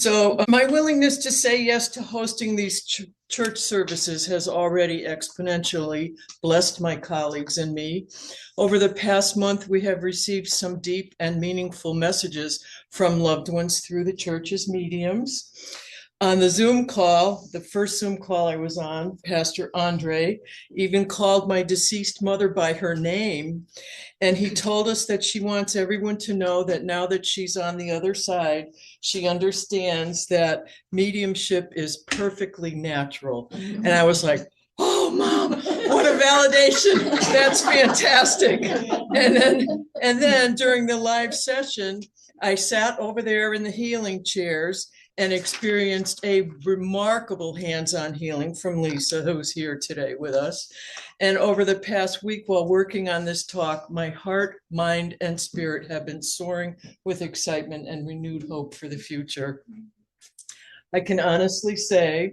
So my willingness to say yes to hosting these church services has already exponentially blessed my colleagues and me. Over the past month, we have received some deep and meaningful messages from loved ones through the church's mediums. On the Zoom call, the first Zoom call I was on, Pastor Andre even called my deceased mother by her name. And he told us that she wants everyone to know that now that she's on the other side, she understands that mediumship is perfectly natural. And I was like, oh, Mom, what a validation. That's fantastic. And then during the live session, I sat over there in the healing chairs and experienced a remarkable hands-on healing from Lisa, who's here today with us. And over the past week, while working on this talk, my heart, mind, and spirit have been soaring with excitement and renewed hope for the future. I can honestly say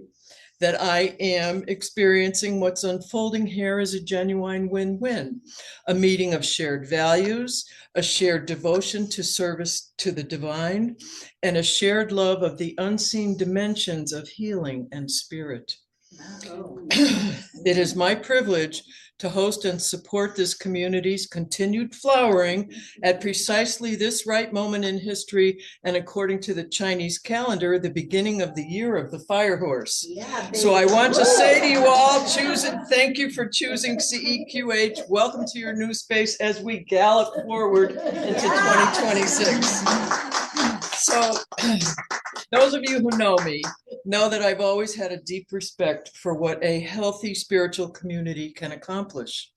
that I am experiencing what's unfolding here as a genuine win-win, a meeting of shared values, a shared devotion to service to the divine, and a shared love of the unseen dimensions of healing and spirit. It is my privilege to host and support this community's continued flowering at precisely this right moment in history, and according to the Chinese calendar, the beginning of the year of the fire horse. Yeah, so I want to say to you all, thank you for choosing CEQH. Welcome to your new space as we gallop forward into 2026. So those of you who know me know that I've always had a deep respect for what a healthy spiritual community can accomplish.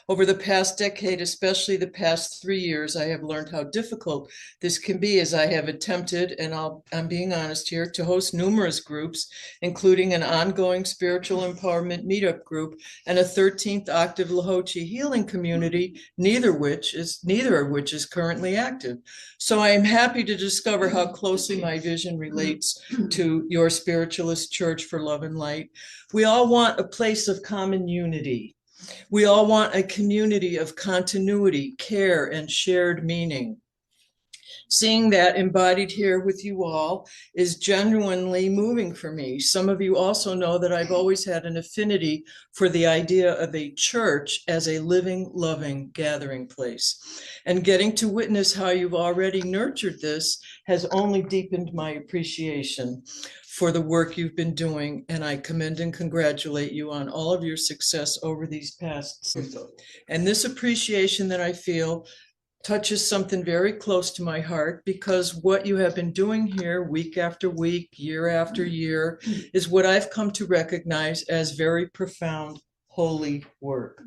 Over the past decade, especially the past 3 years, I have learned how difficult this can be as I have attempted, and I'm being honest here, to host numerous groups, including an ongoing spiritual empowerment meetup group and a 13th octave Lahochi healing community, neither of which is currently active. So I am happy to discover how closely my vision relates to your Spiritualist Church for Love and Light. We all want a place of common unity. We all want a community of continuity, care, and shared meaning. Seeing that embodied here with you all is genuinely moving for me. Some of you also know that I've always had an affinity for the idea of a church as a living, loving gathering place. And getting to witness how you've already nurtured this has only deepened my appreciation for the work you've been doing, and I commend and congratulate you on all of your success over these past years. And this appreciation that I feel touches something very close to my heart, because what you have been doing here week after week, year after year, is what I've come to recognize as very profound, holy work.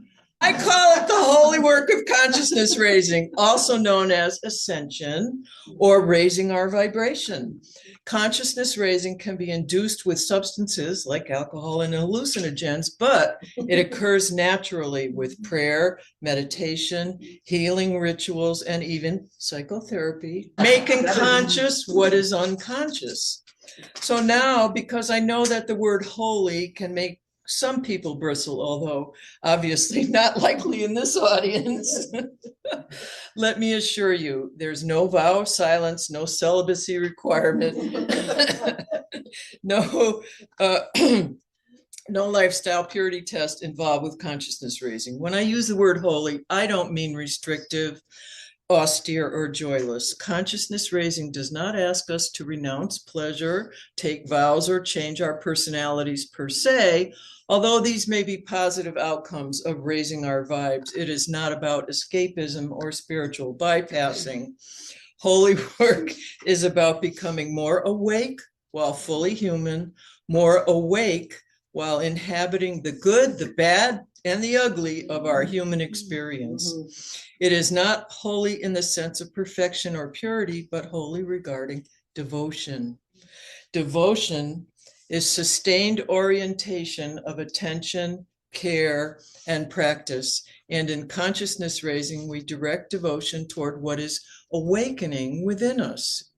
I call it the holy work of consciousness raising, also known as ascension or raising our vibration. Consciousness raising can be induced with substances like alcohol and hallucinogens, but it occurs naturally with prayer, meditation, healing rituals, and even psychotherapy, making conscious what is unconscious. So now, because I know that the word holy can make some people bristle, although obviously not likely in this audience. Let me assure you, there's no vow of silence, no celibacy requirement, no lifestyle purity test involved with consciousness raising. When I use the word holy, I don't mean restrictive, austere, or joyless. Consciousness raising does not ask us to renounce pleasure, take vows, or change our personalities per se. Although these may be positive outcomes of raising our vibes, it is not about escapism or spiritual bypassing. Holy work is about becoming more awake while fully human, more awake while inhabiting the good, the bad, and the ugly of our human experience. It is not holy in the sense of perfection or purity, but holy regarding devotion. Devotion is sustained orientation of attention, care, and practice. And in consciousness raising, we direct devotion toward what is awakening within us.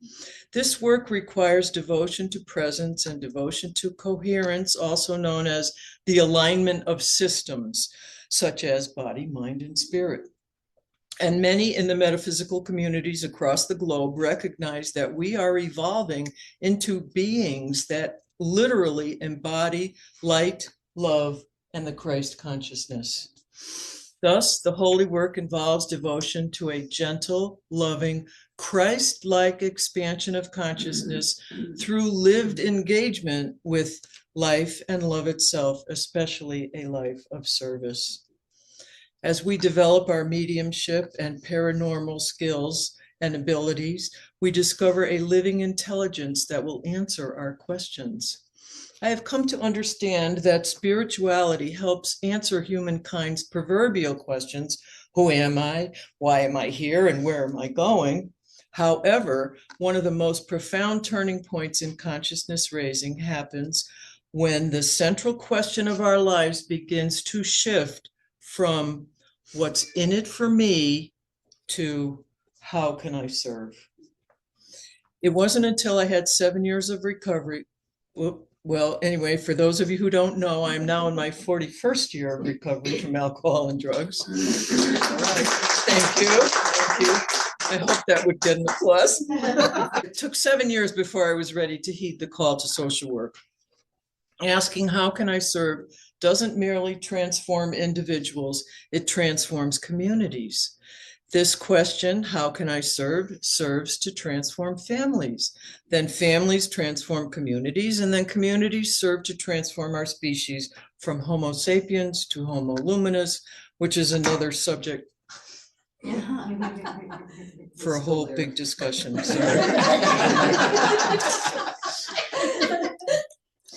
This work requires devotion to presence and devotion to coherence, also known as the alignment of systems, such as body, mind, and spirit. And many in the metaphysical communities across the globe recognize that we are evolving into beings that literally embody light, love, and the Christ consciousness. Thus, the holy work involves devotion to a gentle, loving, Christ-like expansion of consciousness through lived engagement with life and love itself, especially a life of service. As we develop our mediumship and paranormal skills and abilities, we discover a living intelligence that will answer our questions. I have come to understand that spirituality helps answer humankind's proverbial questions: who am I? Why am I here? And where am I going? However, one of the most profound turning points in consciousness raising happens when the central question of our lives begins to shift from what's in it for me to how can I serve? It wasn't until I had 7 years of recovery. Well, anyway, for those of you who don't know, I'm now in my 41st year of recovery from alcohol and drugs. All right. Thank you. Thank you. I hope that would get an applause. It took 7 years before I was ready to heed the call to social work. Asking how can I serve doesn't merely transform individuals, it transforms communities. This question, how can I serve, serves to transform families. Then families transform communities, and then communities serve to transform our species from Homo sapiens to Homo luminous, which is another subject for a whole big discussion.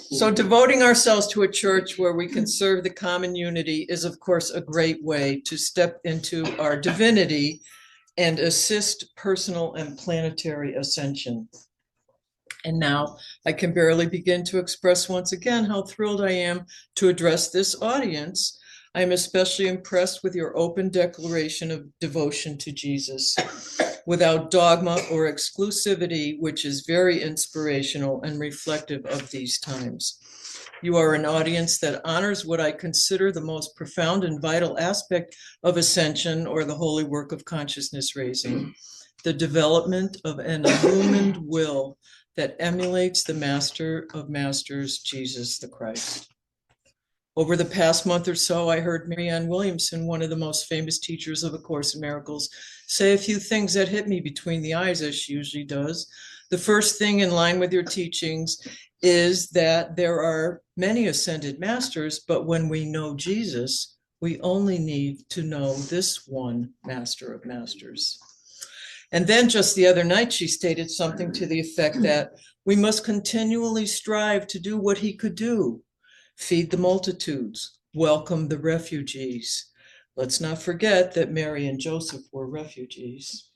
So devoting ourselves to a church where we can serve the common unity is, of course, a great way to step into our divinity and assist personal and planetary ascension. And now I can barely begin to express once again how thrilled I am to address this audience. I am especially impressed with your open declaration of devotion to Jesus, without dogma or exclusivity, which is very inspirational and reflective of these times. You are an audience that honors what I consider the most profound and vital aspect of ascension, or the holy work of consciousness raising, the development of an illumined will that emulates the Master of Masters, Jesus the Christ. Over the past month or so, I heard Marianne Williamson, one of the most famous teachers of A Course in Miracles, say a few things that hit me between the eyes, as she usually does. The first thing, in line with your teachings, is that there are many ascended masters, but when we know Jesus, we only need to know this one Master of Masters. And then just the other night, she stated something to the effect that we must continually strive to do what he could do. Feed the multitudes, welcome the refugees. Let's not forget that Mary and Joseph were refugees.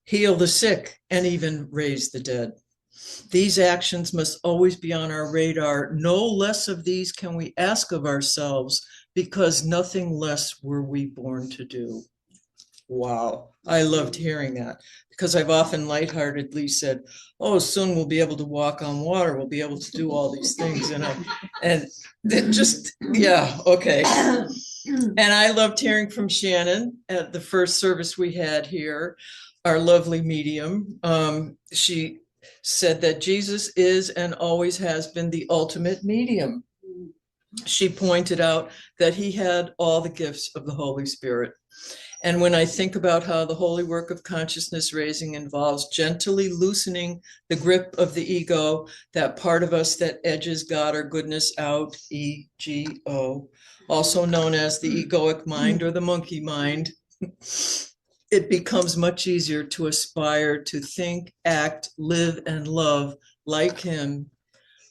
Heal the sick and even raise the dead. These actions must always be on our radar. No less of these can we ask of ourselves, because nothing less were we born to do. Wow, I loved hearing that, because I've often lightheartedly said, oh, soon we'll be able to walk on water, we'll be able to do all these things. And it just, yeah, okay. And I loved hearing from Shannon at the first service we had here, our lovely medium. She said that Jesus is and always has been the ultimate medium. She pointed out that he had all the gifts of the Holy Spirit. And when I think about how the holy work of consciousness raising involves gently loosening the grip of the ego, that part of us that edges God or goodness out, ego, also known as the egoic mind or the monkey mind, it becomes much easier to aspire to think, act, live, and love like him.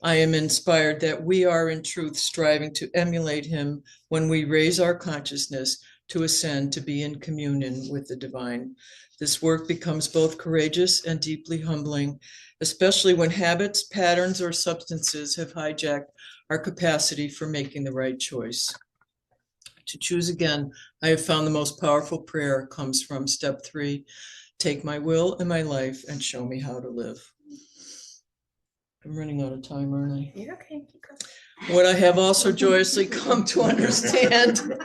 I am inspired that we are in truth striving to emulate him when we raise our consciousness to ascend, to be in communion with the divine. This work becomes both courageous and deeply humbling, especially when habits, patterns, or substances have hijacked our capacity for making the right choice. To choose again, I have found the most powerful prayer comes from step 3, take my will and my life and show me how to live. I'm running out of time, aren't I? You're okay. Keep going. What I have also joyously come to understand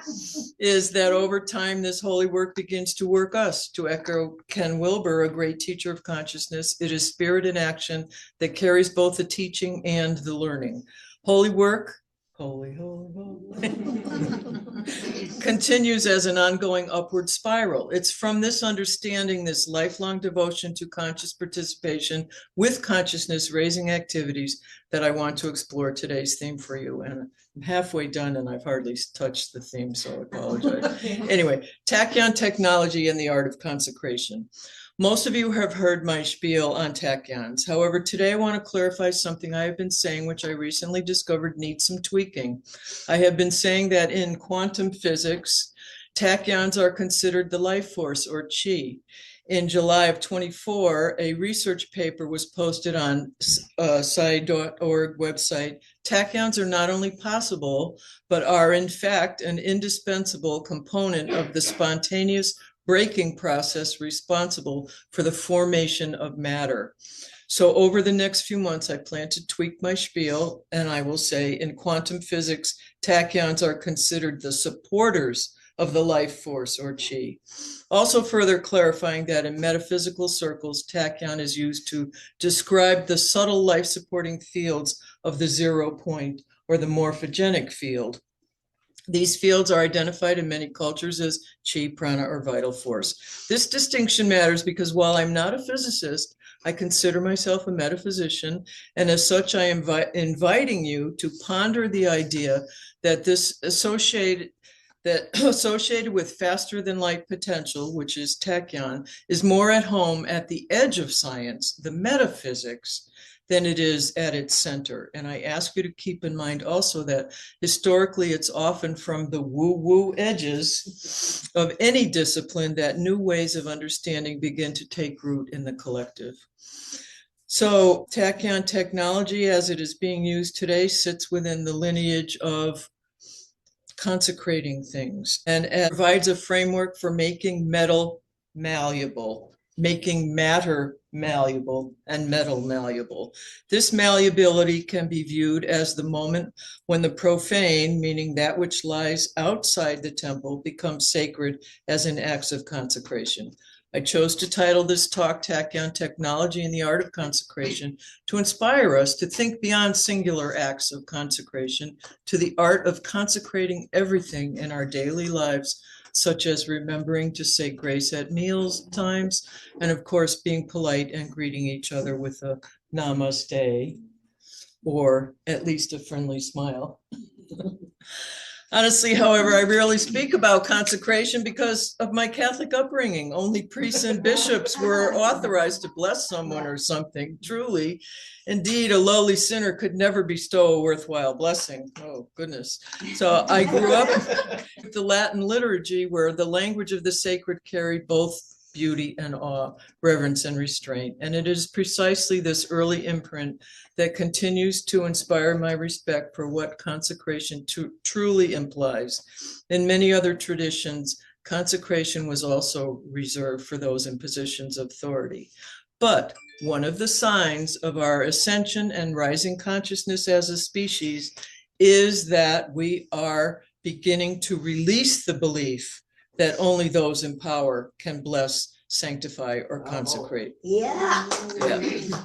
is that over time, this holy work begins to work us. To echo Ken Wilber, a great teacher of consciousness, it is spirit in action that carries both the teaching and the learning. Holy work, holy, continues as an ongoing upward spiral. It's from this understanding, this lifelong devotion to conscious participation with consciousness raising activities, that I want to explore today's theme for you. And I'm halfway done and I've hardly touched the theme, so I apologize. Anyway, tachyon technology and the art of consecration. Most of you have heard my spiel on tachyons. However, today I want to clarify something I have been saying, which I recently discovered needs some tweaking. I have been saying that in quantum physics, tachyons are considered the life force, or chi. In July of 24, a research paper was posted on sci.org website. Tachyons are not only possible, but are in fact an indispensable component of the spontaneous breaking process responsible for the formation of matter. So over the next few months, I plan to tweak my spiel, and I will say in quantum physics, tachyons are considered the supporters of the life force, or chi. Also further clarifying that in metaphysical circles, tachyon is used to describe the subtle life-supporting fields of the 0 point, or the morphogenic field. These fields are identified in many cultures as chi, prana, or vital force. This distinction matters because while I'm not a physicist, I consider myself a metaphysician, and as such, I am inviting you to ponder the idea that this associated with faster than light potential, which is tachyon, is more at home at the edge of science, the metaphysics, than it is at its center. And I ask you to keep in mind also that historically it's often from the woo-woo edges of any discipline that new ways of understanding begin to take root in the collective. So tachyon technology, as it is being used today, sits within the lineage of consecrating things, and provides a framework for making metal malleable, making matter malleable, and metal malleable. This malleability can be viewed as the moment when the profane, meaning that which lies outside the temple, becomes sacred as in acts of consecration. I chose to title this talk Tachyon Technology and the Art of Consecration to inspire us to think beyond singular acts of consecration to the art of consecrating everything in our daily lives, such as remembering to say grace at meals times, and of course being polite and greeting each other with a namaste, or at least a friendly smile. Honestly, however, I rarely speak about consecration because of my Catholic upbringing. Only priests and bishops were authorized to bless someone or something. Truly, indeed, a lowly sinner could never bestow a worthwhile blessing. Oh, goodness. So I grew up with the Latin liturgy, where the language of the sacred carried both beauty and awe, reverence and restraint. And it is precisely this early imprint that continues to inspire my respect for what consecration truly implies. In many other traditions, consecration was also reserved for those in positions of authority. But one of the signs of our ascension and rising consciousness as a species is that we are beginning to release the belief that only those in power can bless, sanctify, or consecrate. Yeah.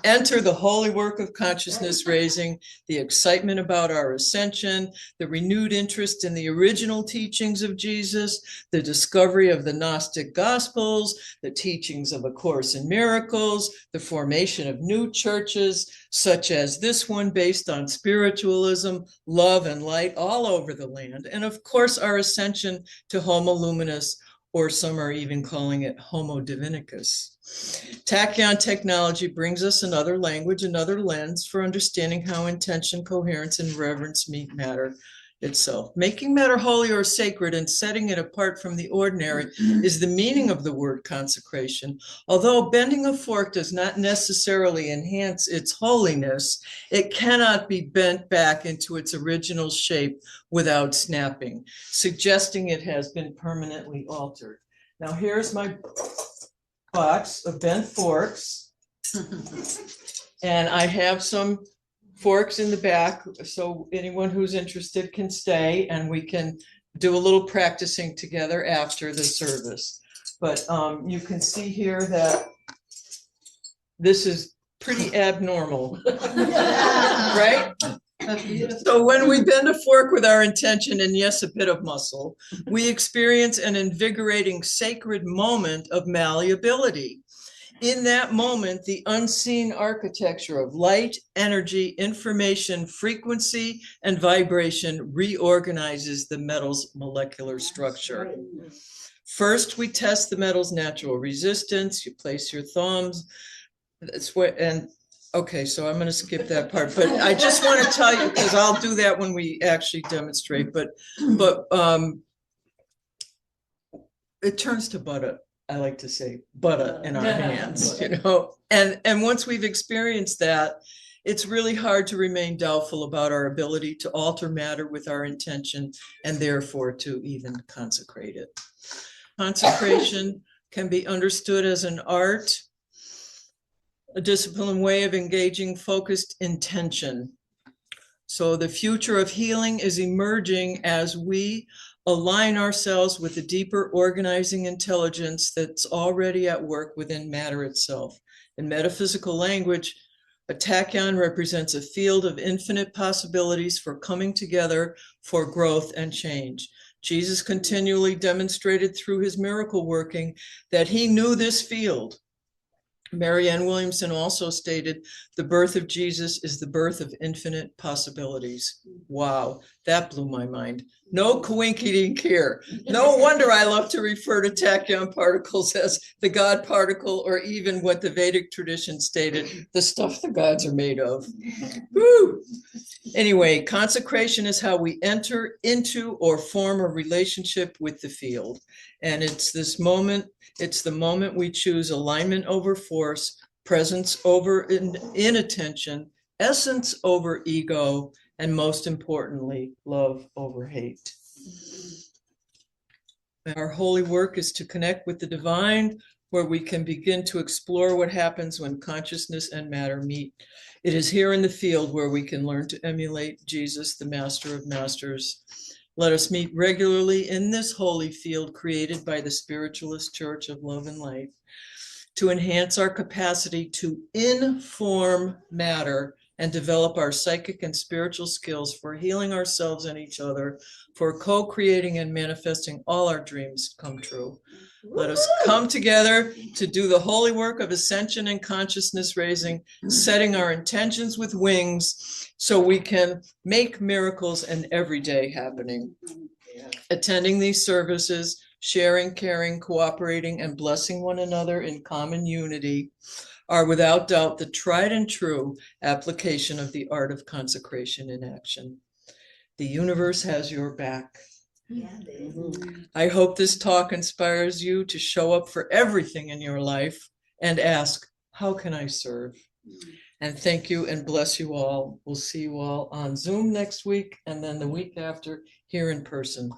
Enter the holy work of consciousness raising, the excitement about our ascension, the renewed interest in the original teachings of Jesus, the discovery of the Gnostic Gospels, the teachings of A Course in Miracles, the formation of new churches, such as this one based on spiritualism, love, and light all over the land, and of course our ascension to Homo Luminous, or some are even calling it Homo Divinicus. Tachyon technology brings us another language, another lens for understanding how intention, coherence, and reverence meet matter itself. Making matter holy or sacred and setting it apart from the ordinary is the meaning of the word consecration. Although bending a fork does not necessarily enhance its holiness, it cannot be bent back into its original shape without snapping, suggesting it has been permanently altered. Now here's my box of bent forks, and I have some forks in the back, so anyone who's interested can stay and we can do a little practicing together after the service. But you can see here that this is pretty abnormal, right? So when we bend a fork with our intention and yes, a bit of muscle, we experience an invigorating sacred moment of malleability. In that moment, the unseen architecture of light, energy, information, frequency, and vibration reorganizes the metal's molecular structure. First, we test the metal's natural resistance. You place your thumbs. That's what, and okay, so I'm going to skip that part, but I just want to tell you, because I'll do that when we actually demonstrate, but it turns to butter. I like to say butter in our hands, you know, and once we've experienced that, it's really hard to remain doubtful about our ability to alter matter with our intention and therefore to even consecrate it. Consecration can be understood as an art, a disciplined way of engaging focused intention. So the future of healing is emerging as we align ourselves with the deeper organizing intelligence that's already at work within matter itself. In metaphysical language, a tachyon represents a field of infinite possibilities for coming together for growth and change. Jesus continually demonstrated through his miracle working that he knew this field. Marianne Williamson also stated, the birth of Jesus is the birth of infinite possibilities. Wow, that blew my mind. No coinkydink here. No wonder I love to refer to tachyon particles as the God particle, or even what the Vedic tradition stated, the stuff the gods are made of. Woo! Anyway, consecration is how we enter into or form a relationship with the field. And it's this moment, it's the moment we choose alignment over force, presence over inattention, essence over ego, and most importantly, love over hate. Our holy work is to connect with the divine, where we can begin to explore what happens when consciousness and matter meet. It is here in the field where we can learn to emulate Jesus, the Master of Masters. Let us meet regularly in this holy field created by the Spiritualist Church of Love and Light to enhance our capacity to inform matter and develop our psychic and spiritual skills for healing ourselves and each other, for co-creating and manifesting all our dreams come true. Let us come together to do the holy work of ascension and consciousness raising, setting our intentions with wings so we can make miracles an everyday happening. Attending these services, sharing, caring, cooperating, and blessing one another in common unity are without doubt the tried and true application of the art of consecration in action. The universe has your back. I hope this talk inspires you to show up for everything in your life and ask, how can I serve? And thank you and bless you all. We'll see you all on Zoom next week and then the week after here in person.